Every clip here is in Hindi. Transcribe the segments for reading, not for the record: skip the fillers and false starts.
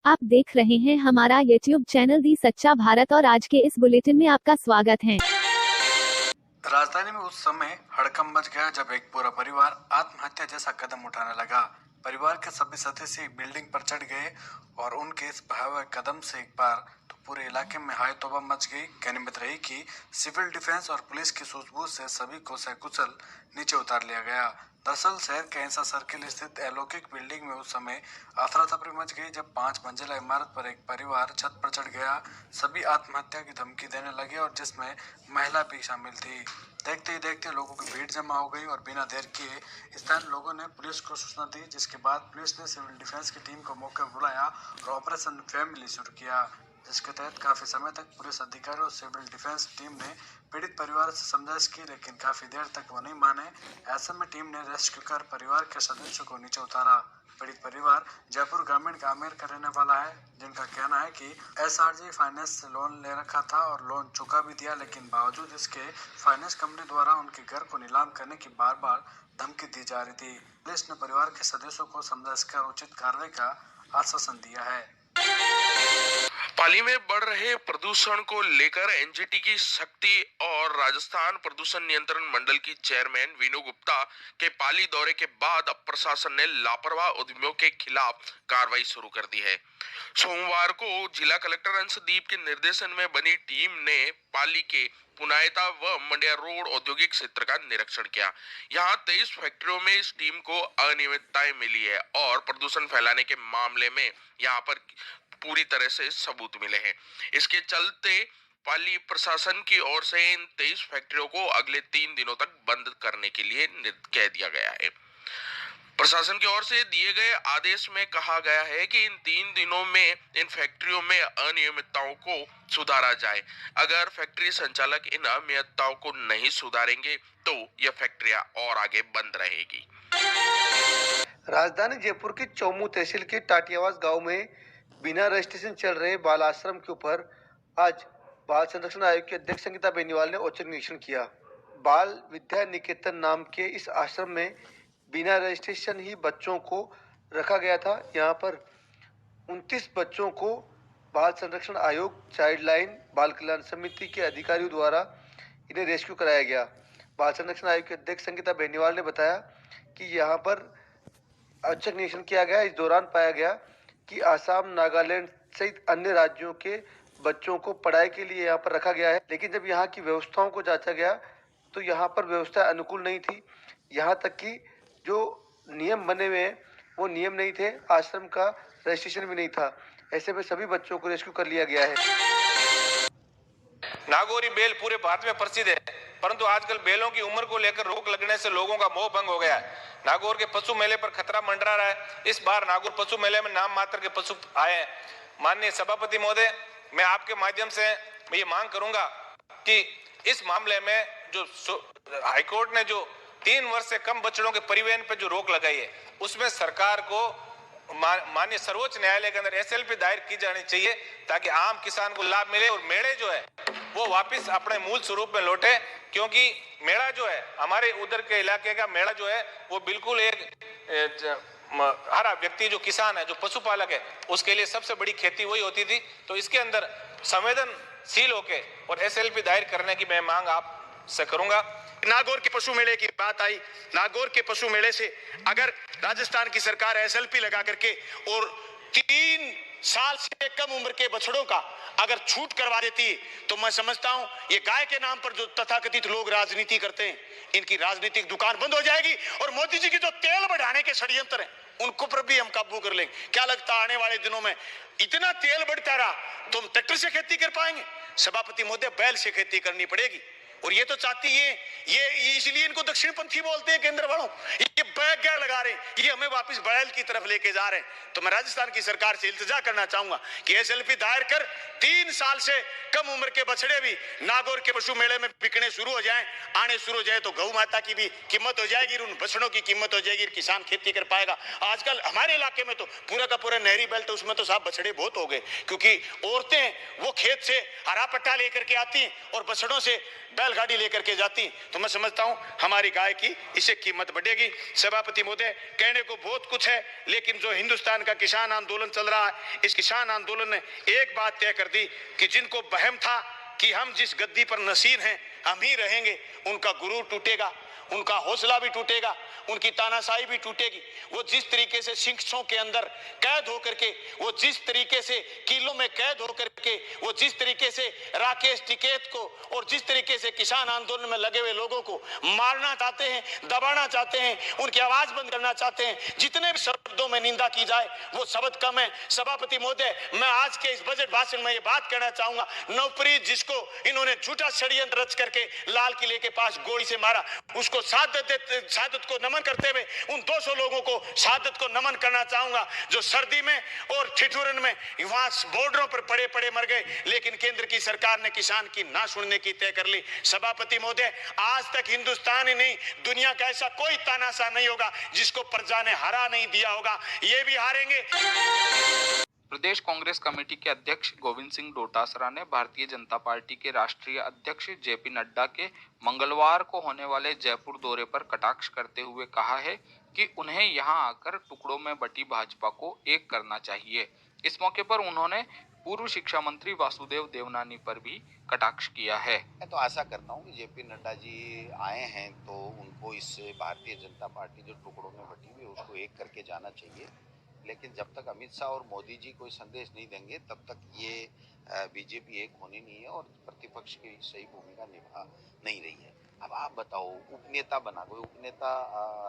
आप देख रहे हैं हमारा YouTube चैनल दी सच्चा भारत और आज के इस बुलेटिन में आपका स्वागत है। राजधानी में उस समय हड़कंप मच गया जब एक पूरा परिवार आत्महत्या जैसा कदम उठाने लगा। परिवार के सभी सदस्य एक बिल्डिंग पर चढ़ गए और उनके इस भयावह कदम से एक बार तो पूरे इलाके में हाय तौबा मच गई। गनीमत रही कि सिविल डिफेंस और पुलिस की सूझबूझ से सभी को सकुशल नीचे उतार लिया गया। दरअसल शहर के ऐसा सर्किल स्थित अलौकिक बिल्डिंग में उस समय अफरा तफरी मच गई जब 5 मंजिला इमारत पर एक परिवार छत पर चढ़ गया। सभी आत्महत्या की धमकी देने लगे और जिसमें महिला भी शामिल थी। देखते ही देखते लोगों की भीड़ जमा हो गई और बिना देर किए स्थानीय लोगों ने पुलिस को सूचना दी, जिसके बाद पुलिस ने सिविल डिफेंस की टीम को मौके पर बुलाया और ऑपरेशन फैमिली शुरू किया, जिसके तहत काफी समय तक पुलिस अधिकारी और सिविल डिफेंस टीम ने पीड़ित परिवार से समझाइश की, लेकिन काफी देर तक वो नहीं माने। ऐसे में टीम ने रेस्क्यू कर परिवार के सदस्यों को नीचे उतारा। पीड़ित परिवार जयपुर ग्रामीण का आमेर का रहने वाला है, जिनका कहना है कि एसआरजी फाइनेंस से लोन ले रखा था और लोन चुका भी दिया, लेकिन बावजूद इसके फाइनेंस कंपनी द्वारा उनके घर को नीलाम करने की बार बार धमकी दी जा रही थी। पुलिस ने परिवार के सदस्यों को समझाकर उचित कार्रवाई का आश्वासन दिया है। पाली में बढ़ रहे प्रदूषण को लेकर एनजीटी की शक्ति और राजस्थान प्रदूषण नियंत्रण मंडल की चेयरमैन वीनू गुप्ता के पाली दौरे के बाद अब प्रशासन ने लापरवाह उद्यमियों के खिलाफ कार्रवाई शुरू कर दी है। सोमवार को जिला कलेक्टर अंशदीप के निर्देशन में बनी टीम ने पाली के पुनायता व मंडिया रोड औद्योगिक क्षेत्र का निरीक्षण किया। यहाँ 23 फैक्ट्रियों में इस टीम को अनियमितताएं मिली है और प्रदूषण फैलाने के मामले में यहाँ पर पूरी तरह से सबूत मिले हैं। इसके चलते पाली प्रशासन की ओर से इन 23 फैक्ट्रियों को अगले 3 दिनों तक बंद करने के लिए कह दिया गया है। प्रशासन की ओर से दिए गए आदेश में कहा गया है कि इन 3 दिनों में इन फैक्ट्रियों में अनियमितताओं को सुधारा जाए। अगर फैक्ट्री संचालक इन अनियमितताओं को नहीं सुधारेंगे तो यह फैक्ट्रियां और आगे बंद रहेगी। राजधानी जयपुर की चौमू तहसील के टाटियावास गांव में बिना रजिस्ट्रेशन चल रहे बाल आश्रम के ऊपर आज बाल संरक्षण आयोग की अध्यक्ष संगीता बेनीवाल ने औचक निरीक्षण किया। बाल विद्या निकेतन नाम के इस आश्रम में बिना रजिस्ट्रेशन ही बच्चों को रखा गया था। यहाँ पर 29 बच्चों को बाल संरक्षण आयोग, चाइल्ड लाइन, बाल कल्याण समिति के अधिकारियों द्वारा इन्हें रेस्क्यू कराया गया। बाल संरक्षण आयोग के अध्यक्ष संगीता बेनीवाल ने बताया कि यहाँ पर औचक निरीक्षण किया गया। इस दौरान पाया गया कि आसाम, नागालैंड सहित अन्य राज्यों के बच्चों को पढ़ाई के लिए यहाँ पर रखा गया है, लेकिन जब यहाँ की व्यवस्थाओं को जांचा गया तो यहाँ पर व्यवस्था अनुकूल नहीं थी। यहाँ तक कि जो नियम बने हुए हैं वो नियम नहीं थे, आश्रम का रजिस्ट्रेशन भी नहीं था। ऐसे में सभी बच्चों को रेस्क्यू कर लिया गया है। नागौरी बेल पूरे भारत में प्रसिद्ध है, परंतु आजकल बेलों की उम्र को लेकर रोक लगने से लोगों का मोह भंग हो गया है। नागौर के पशु मेले पर खतरा मंडरा रहा है। इस बार नागौर पशु मेले में नाम मात्र के पशु आए हैं। माननीय सभापति महोदय, मैं आपके माध्यम से ये मांग करूंगा कि इस मामले में जो हाईकोर्ट ने जो 3 वर्ष से कम बछड़ों के परिवहन पर जो रोक लगाई है, उसमें सरकार को माननीय सर्वोच्च न्यायालय के अंदर एसएलपी दायर की जानी चाहिए, ताकि आम किसान को लाभ मिले और मेढ़े जो है वो वापस अपने मूल स्वरूप में लौटे। क्योंकि मेढ़ा जो है, हमारे उधर के इलाके का मेढ़ा जो है वो बिल्कुल एक हर व्यक्ति जो किसान है, जो पशुपालक है, उसके लिए सबसे बड़ी खेती वही होती थी। तो इसके अंदर संवेदनशील होके और एसएलपी दायर करने की मैं मांग आपसे करूंगा। नागौर के पशु मेले की बात आई। नागौर के पशु मेले से अगर राजस्थान की सरकार एसएलपी लगा करके और 3 साल से कम उम्र के बछड़ों का अगर छूट करवा देती तो मैं समझता हूं ये गाय के नाम पर जो तथाकथित लोग राजनीति करते हैं, इनकी राजनीतिक दुकान बंद हो जाएगी और मोदी जी की जो तेल बढ़ाने के षड्यंत्र हैं उनको पर भी हम काबू कर लेंगे। क्या लगता है आने वाले दिनों में इतना तेल बढ़ता रहा तो हम ट्रैक्टर से खेती कर पाएंगे? सभापति महोदय, बैल से खेती करनी पड़ेगी। और ये तो चाहती है, ये इसलिए इनको दक्षिणपंथी बोलते हैं केंद्र वालों, ये बैग गैर लगा रहे हैं, ये हमें वापस बैल की तरफ लेके जा रहे हैं। तो मैं राजस्थान की सरकार से इल्तिजा करना चाहूंगा कि एसएलपी दायर कर 3 साल से कम उम्र के बछड़े भी नागौर के पशु मेले में बिकने शुरू हो जाएं, आने शुरू हो जाए तो गौ माता की भी कीमत हो जाएगी, उन बछड़ों की कीमत हो जाएगी, किसान खेती कर पाएगा। आजकल हमारे इलाके में तो पूरा का पूरा नहरी बेल्ट, उसमें तो साहब बछड़े बहुत हो गए, क्योंकि औरतें वो खेत से हरा पट्टा लेकर के आती और बछड़ों से बैलगाड़ी लेकर के जाती। तो मैं समझता हूं हमारी गाय की इससे कीमत बढ़ेगी। सभापति महोदय, कहने को बहुत कुछ है, लेकिन जो हिंदुस्तान का किसान आंदोलन चल रहा है, इस किसान आंदोलन ने एक बात तय कर दी कि जिनको वहम था कि हम जिस गद्दी पर नसीर हैं हम ही रहेंगे, उनका गुरूर टूटेगा, उनका हौसला भी टूटेगा, उनकी तानाशाही भी टूटेगी। वो जिस तरीके से शिक्षों के अंदर कैद होकर के, वो जिस तरीके से किलों में कैद होकर के, वो जिस तरीके से राकेश टिकैत को और जिस तरीके से किसान आंदोलन में लगे हुए लोगों को मारना चाहते हैं, दबाना चाहते हैं, उनकी आवाज बंद करना चाहते हैं, जितने भी शब्दों में निंदा की जाए वो शब्द कम है। सभापति महोदय, मैं आज के इस बजट भाषण में ये बात कहना चाहूंगा, नवप्रीत जिसको इन्होंने झूठा षड्यंत्र रच करके लाल किले के पास गोली से मारा, उसको शहादत को नमन करते हुए उन 200 लोगों को शहादत को नमन करना चाहूंगा जो सर्दी में और ठिठुरन में वहां बॉर्डरों पर पड़े पड़े मर गए, लेकिन केंद्र की सरकार ने किसान की ना सुनने की तय कर ली। सभापति महोदय, आज तक हिंदुस्तान ही नहीं दुनिया का ऐसा कोई तानाशाह नहीं होगा जिसको प्रजा ने हरा नहीं दिया होगा, ये भी हारेंगे। प्रदेश कांग्रेस कमेटी के अध्यक्ष गोविंद सिंह डोटासरा ने भारतीय जनता पार्टी के राष्ट्रीय अध्यक्ष जेपी नड्डा के मंगलवार को होने वाले जयपुर दौरे पर कटाक्ष करते हुए कहा है कि उन्हें यहां आकर टुकड़ों में बटी भाजपा को एक करना चाहिए। इस मौके पर उन्होंने पूर्व शिक्षा मंत्री वासुदेव देवनानी पर भी कटाक्ष किया है। मैं तो आशा करता हूँ कि जेपी नड्डा जी आए हैं तो उनको इससे भारतीय जनता पार्टी जो टुकड़ों में बटी हुई उसको एक करके जाना चाहिए, लेकिन जब तक अमित शाह और मोदी जी कोई संदेश नहीं देंगे तब तक ये बीजेपी एक होनी नहीं है और प्रतिपक्ष की सही भूमिका निभा नहीं रही है। अब आप बताओ, उपनेता बना कोई उपनेता,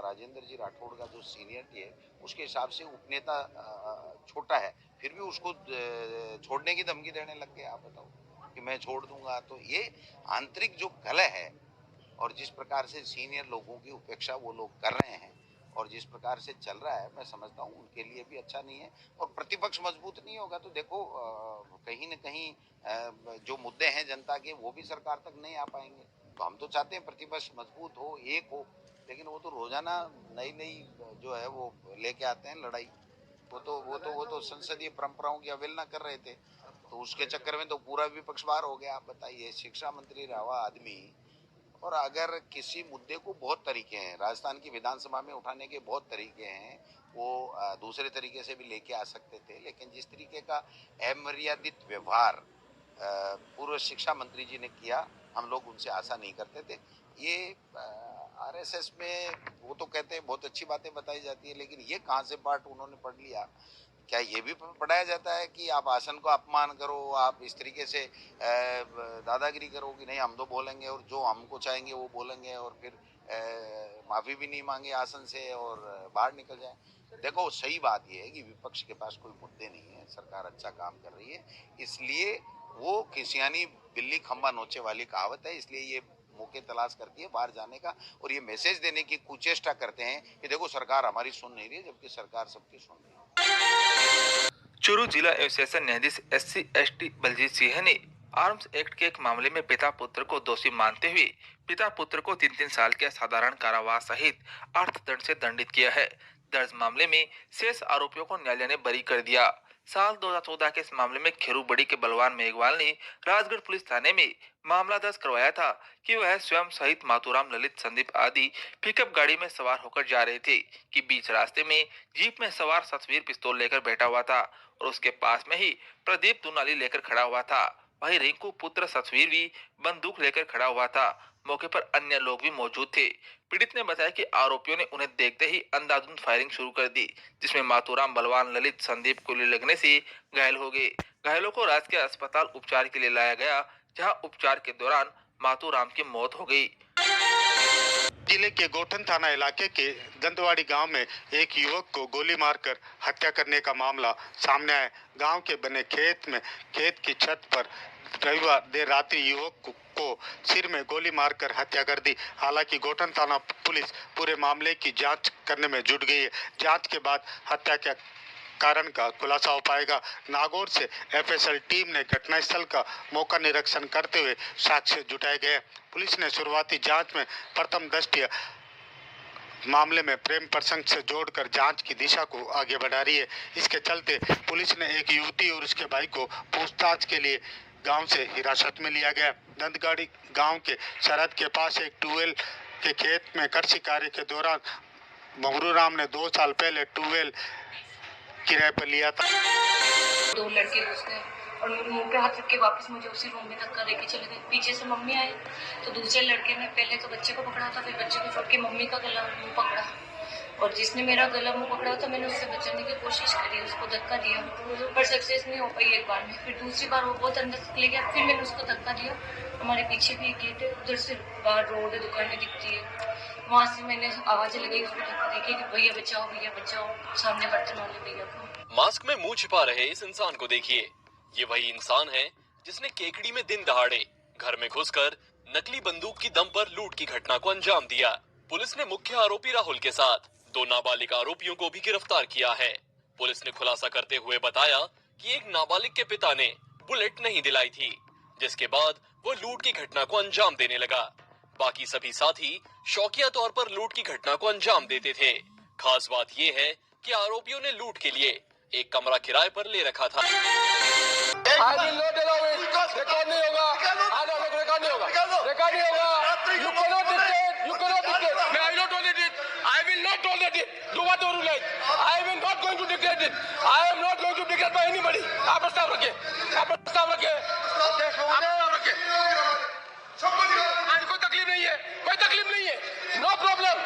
राजेंद्र जी राठौड़ का जो सीनियरिटी है उसके हिसाब से उपनेता छोटा है, फिर भी उसको छोड़ने की धमकी देने लग गए। आप बताओ कि मैं छोड़ दूंगा, तो ये आंतरिक जो कलह है और जिस प्रकार से सीनियर लोगों की उपेक्षा वो लोग कर रहे हैं और जिस प्रकार से चल रहा है, मैं समझता हूँ उनके लिए भी अच्छा नहीं है। और प्रतिपक्ष मजबूत नहीं होगा तो देखो कहीं न कहीं जो मुद्दे हैं जनता के वो भी सरकार तक नहीं आ पाएंगे। तो हम तो चाहते हैं प्रतिपक्ष मजबूत हो, एक हो, लेकिन वो तो रोजाना नई नई जो है वो लेके आते हैं लड़ाई। वो तो संसदीय परंपराओं की अवहेलना कर रहे थे, तो उसके चक्कर में तो पूरा विपक्ष बाहर हो गया। आप बताइए, शिक्षा मंत्री रहा आदमी, और अगर किसी मुद्दे को बहुत तरीके हैं, राजस्थान की विधानसभा में उठाने के बहुत तरीके हैं, वो दूसरे तरीके से भी लेके आ सकते थे, लेकिन जिस तरीके का अमर्यादित व्यवहार पूर्व शिक्षा मंत्री जी ने किया, हम लोग उनसे आशा नहीं करते थे। ये आरएसएस में वो तो कहते हैं बहुत अच्छी बातें बताई जाती है, लेकिन ये कहाँ से पाठ उन्होंने पढ़ लिया? क्या ये भी पढ़ाया जाता है कि आप आसन को अपमान करो, आप इस तरीके से दादागिरी करो कि नहीं हम तो बोलेंगे और जो हमको चाहेंगे वो बोलेंगे और फिर माफी भी नहीं मांगे आसन से और बाहर निकल जाए? देखो, सही बात ये है कि विपक्ष के पास कोई मुद्दे नहीं है, सरकार अच्छा काम कर रही है, इसलिए वो किसियानी बिल्ली खंबा नोचे वाली कहावत है, इसलिए ये मौके तलाश करती है बाहर जाने का और ये मैसेज देने की कुचेष्टा करते हैं कि देखो सरकार हमारी सुन नहीं रही है, जबकि सरकार सबकी सुन रही है। चूरू जिला एवं सेशन न्यायाधीश SC/ST बलजीत सिंह ने आर्म्स एक्ट के एक मामले में पिता पुत्र को दोषी मानते हुए पिता पुत्र को 3-3 साल के साधारण कारावास सहित अर्थदंड से दंडित किया है। दर्ज मामले में शेष आरोपियों को न्यायालय ने बरी कर दिया। साल 2014 के इस मामले में खेरूबड़ी के बलवान मेघवाल ने राजगढ़ पुलिस थाने में मामला दर्ज करवाया था कि वह स्वयं सहित मातूराम, ललित, संदीप आदि पिकअप गाड़ी में सवार होकर जा रहे थे कि बीच रास्ते में जीप में सवार सतवीर पिस्तौल लेकर बैठा हुआ था और उसके पास में ही प्रदीप दुनाली लेकर खड़ा हुआ था। वहीं रिंकू पुत्र सतवीर भी बंदूक लेकर खड़ा हुआ था। मौके पर अन्य लोग भी मौजूद थे। पीड़ित ने बताया कि आरोपियों ने उन्हें देखते ही अंधाधुंध फायरिंग शुरू कर दी, जिसमें मातूराम, बलवान, ललित, संदीप गोली लगने से घायल हो गए। घायलों को राजकीय अस्पताल उपचार के लिए लाया गया, जहां उपचार के दौरान मातूराम की मौत हो गई। जिले के गोठन थाना इलाके के दंतवाड़ी गांव में एक युवक को गोली मारकर हत्या करने का मामला सामने आया। गांव के बने खेत की छत पर रविवार देर रात्रि युवक को सिर में गोली मारकर हत्या कर दी। हालांकि गोठन थाना पुलिस पूरे मामले की जांच करने में जुट गई है। जांच के बाद हत्या के कारण का खुलासा हो पाएगा। नागौर से FSL टीम ने घटनास्थल का मौका निरीक्षण करते हुए साक्ष्य जुटाए गए। पुलिस ने शुरुआती जांच में प्रथम दृष्टया मामले में प्रेम प्रसंग से जोड़कर जांच की दिशा को आगे बढ़ा रही है। इसके चलते पुलिस ने एक युवती और उसके भाई को पूछताछ के लिए गांव से हिरासत में लिया गया। दंतगाड़ी गांव के सरहद के पास एक ट्यूबवेल के खेत में कृषि कार्य के दौरान मंगरू राम ने 2 साल पहले ट्यूबवेल किराए पर लिया था। 2 लड़के घुसते और मुंह पे हाथ रख के वापस मुझे उसी रूम में धक्का देके चले गए। पीछे से मम्मी आए तो दूसरे लड़के ने पहले तो बच्चे को पकड़ा था, फिर बच्चे को छोड़ के मम्मी का गला मुंह पकड़ा और जिसने मेरा गला मुंह पकड़ा था मैंने उससे बचाने की कोशिश करी, उसको धक्का दिया पर सक्सेस नहीं हो पाई एक बार में। फिर दूसरी बार वो बहुत अंदर चले गया, फिर मैंने उसको धक्का दिया। हमारे पीछे भी एक गेट है, उधर से बाहर रोड है, दुकानें दिखती है, वहाँ से मैंने आवाजें लगाई उसको धक्का देके कि भैया बचाओ, सामने बर्तन वाले भैया को। मास्क में मुंह छिपा रहे इस इंसान को देखिए, ये वही इंसान है जिसने केकड़ी में दिन दहाड़े घर में घुसकर नकली बंदूक की दम पर लूट की घटना को अंजाम दिया। पुलिस ने मुख्य आरोपी राहुल के साथ 2 नाबालिग आरोपियों को भी गिरफ्तार किया है। पुलिस ने खुलासा करते हुए बताया कि एक नाबालिग के पिता ने बुलेट नहीं दिलाई थी, जिसके बाद वो लूट की घटना को अंजाम देने लगा। बाकी सभी साथी शौकिया तौर पर लूट की घटना को अंजाम देते थे। खास बात ये है कि आरोपियों ने लूट के लिए एक कमरा किराए पर ले रखा था। कोई तकलीफ नहीं है, no problem,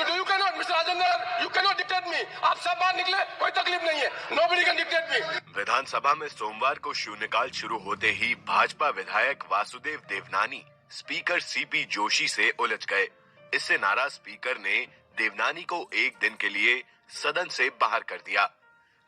you can not, mister Rajendra, you can not dictate me, आप सब बाहर निकले, कोई तकलीफ नहीं है, नोबडी कैन डिक्टेट मी। विधानसभा में सोमवार को शून्यकाल शुरू होते ही भाजपा विधायक वासुदेव देवनानी स्पीकर सीपी जोशी से उलझ गए। इससे नाराज स्पीकर ने देवनानी को एक दिन के लिए सदन से बाहर कर दिया,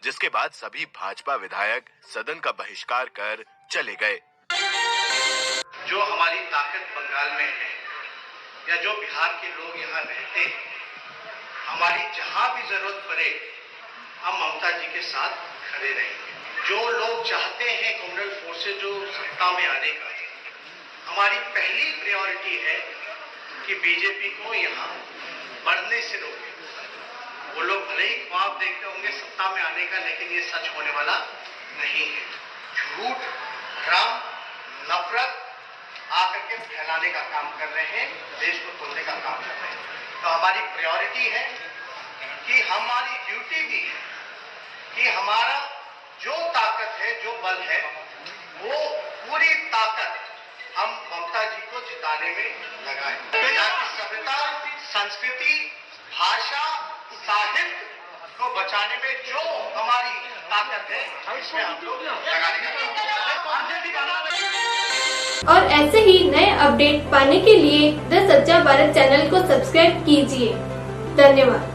जिसके बाद सभी भाजपा विधायक सदन का बहिष्कार कर चले गए। जो हमारी ताकत बंगाल में है या जो बिहार के लोग यहाँ रहते हैं, हमारी जहां भी जरूरत पड़े हम ममता जी के साथ खड़े रहेंगे। जो लोग चाहते हैं कम्युनल फोर्सेज जो सत्ता में आने का, हमारी पहली प्रायोरिटी है कि बीजेपी को यहाँ बढ़ने से रोके। वो लोग भले ही ख्वाब देखते होंगे सत्ता में आने का, लेकिन ये सच होने वाला नहीं है। झूठ, भ्रम, नफरत आकर के फैलाने का काम कर रहे हैं, देश को तोड़ने का काम कर रहे हैं। तो हमारी प्रायोरिटी है कि हमारी ड्यूटी भी है कि हमारा जो ताकत है, जो बल है, वो पूरी ताकत हम ममता जी को जिताने में लगाएं। यहाँ की सभ्यता, संस्कृति, भाषा, साहित्य को बचाने में जो हमारी ताकत है, इसमें हम लोग लगाने का काम करें। और ऐसे ही नए अपडेट पाने के लिए द सच्चा भारत चैनल को सब्सक्राइब कीजिए। धन्यवाद।